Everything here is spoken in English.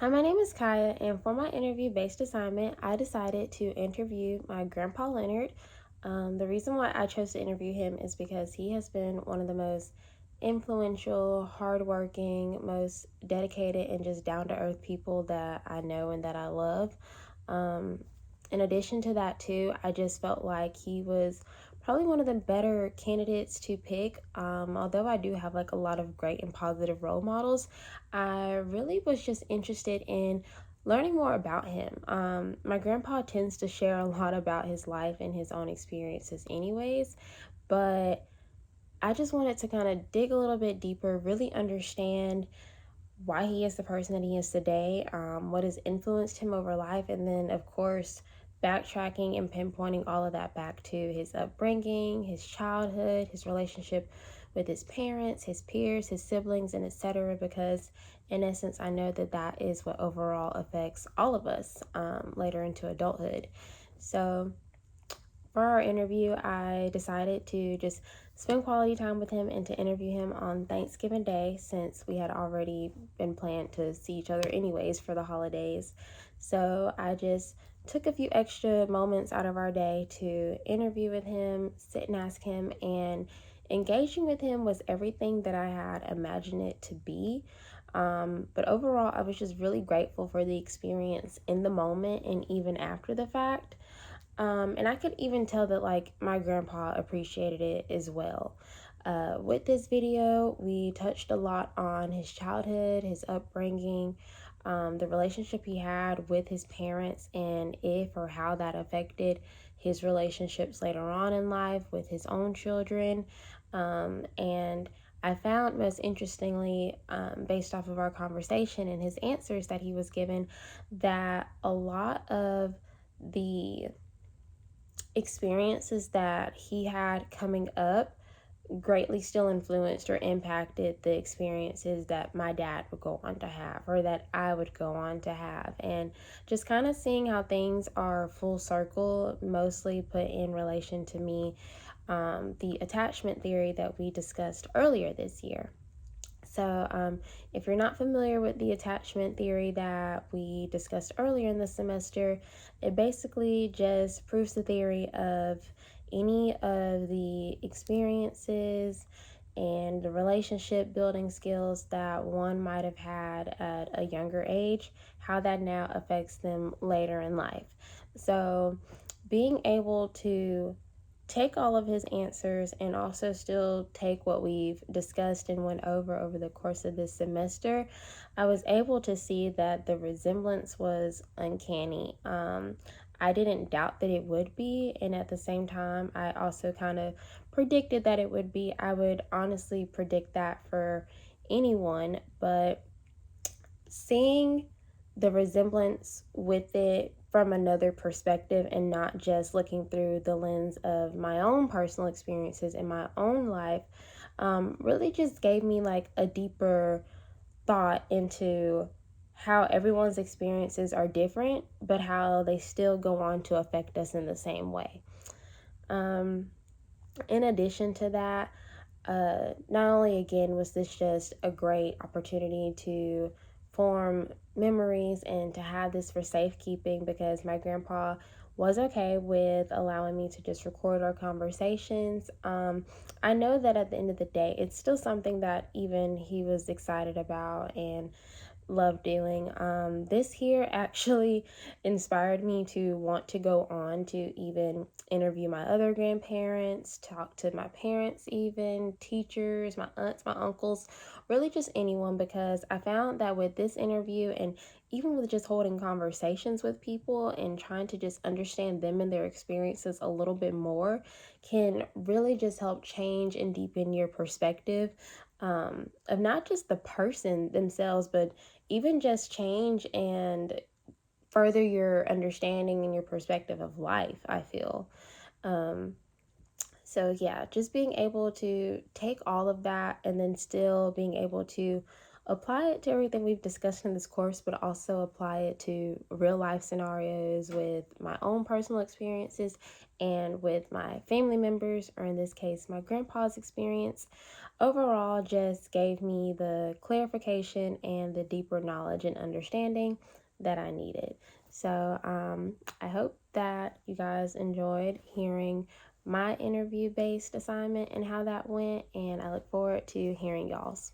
Hi, my name is Kaya, and for my interview based assignment, I decided to interview my grandpa Leonard. The reason why I chose to interview him is because he has been one of the most influential, hardworking, most dedicated, and just down to earth people that I know and that I love. Um, in addition to that, too, I just felt like he was probably one of the better candidates to pick. Although I do have like a lot of great and positive role models, I really was just interested in learning more about him. My grandpa tends to share a lot about his life and his own experiences, anyways, but I just wanted to kind of dig a little bit deeper, really understand why he is the person that he is today, what has influenced him over life, and then, of course, backtracking and pinpointing all of that back to his upbringing, his childhood, his relationship with his parents, his peers, his siblings, and etc. Because, in essence, I know that that is what overall affects all of us later into adulthood. So, for our interview, I decided to just spend quality time with him and to interview him on Thanksgiving Day since we had already been planned to see each other anyways for the holidays. So I just took a few extra moments out of our day to interview with him, sit and ask him, and engaging with him was everything that I had imagined it to be. But overall, I was just really grateful for the experience in the moment and even after the fact. And I could even tell that like my grandpa appreciated it as well. With this video, we touched a lot on his childhood, his upbringing, the relationship he had with his parents, and if or how that affected his relationships later on in life with his own children. And I found most interestingly, based off of our conversation and his answers that he was given, that a lot of the experiences that he had coming up greatly still influenced or impacted the experiences that my dad would go on to have or that I would go on to have. And just kind of seeing how things are full circle, mostly put in relation to me, the attachment theory that we discussed earlier this year. So, if you're not familiar with the attachment theory that we discussed earlier in the semester, it basically just proves the theory of any of the experiences and the relationship building skills that one might have had at a younger age, how that now affects them later in life. So, being able to take all of his answers and also still take what we've discussed and went over the course of this semester, I was able to see that the resemblance was uncanny. I didn't doubt that it would be, and at the same time, I also kind of predicted that it would be. I would honestly predict that for anyone, but seeing the resemblance with it from another perspective and not just looking through the lens of my own personal experiences in my own life really just gave me like a deeper thought into how everyone's experiences are different, but how they still go on to affect us in the same way. Um, in addition to that, not only again was this just a great opportunity to form memories and to have this for safekeeping because my grandpa was okay with allowing me to just record our conversations. I know that at the end of the day, it's still something that even he was excited about and love doing. This here actually inspired me to want to go on to even interview my other grandparents, talk to my parents, even teachers, my aunts, my uncles, really just anyone, because I found that with this interview and even with just holding conversations with people and trying to just understand them and their experiences a little bit more can really just help change and deepen your perspective of not just the person themselves, but even just change and further your understanding and your perspective of life, I feel. Um, so, yeah, just being able to take all of that and then still being able to apply it to everything we've discussed in this course, but also apply it to real life scenarios with my own personal experiences and with my family members, or in this case, my grandpa's experience. Overall, just gave me the clarification and the deeper knowledge and understanding that I needed. So I hope that you guys enjoyed hearing my interview based assignment and how that went, and I look forward to hearing y'all's.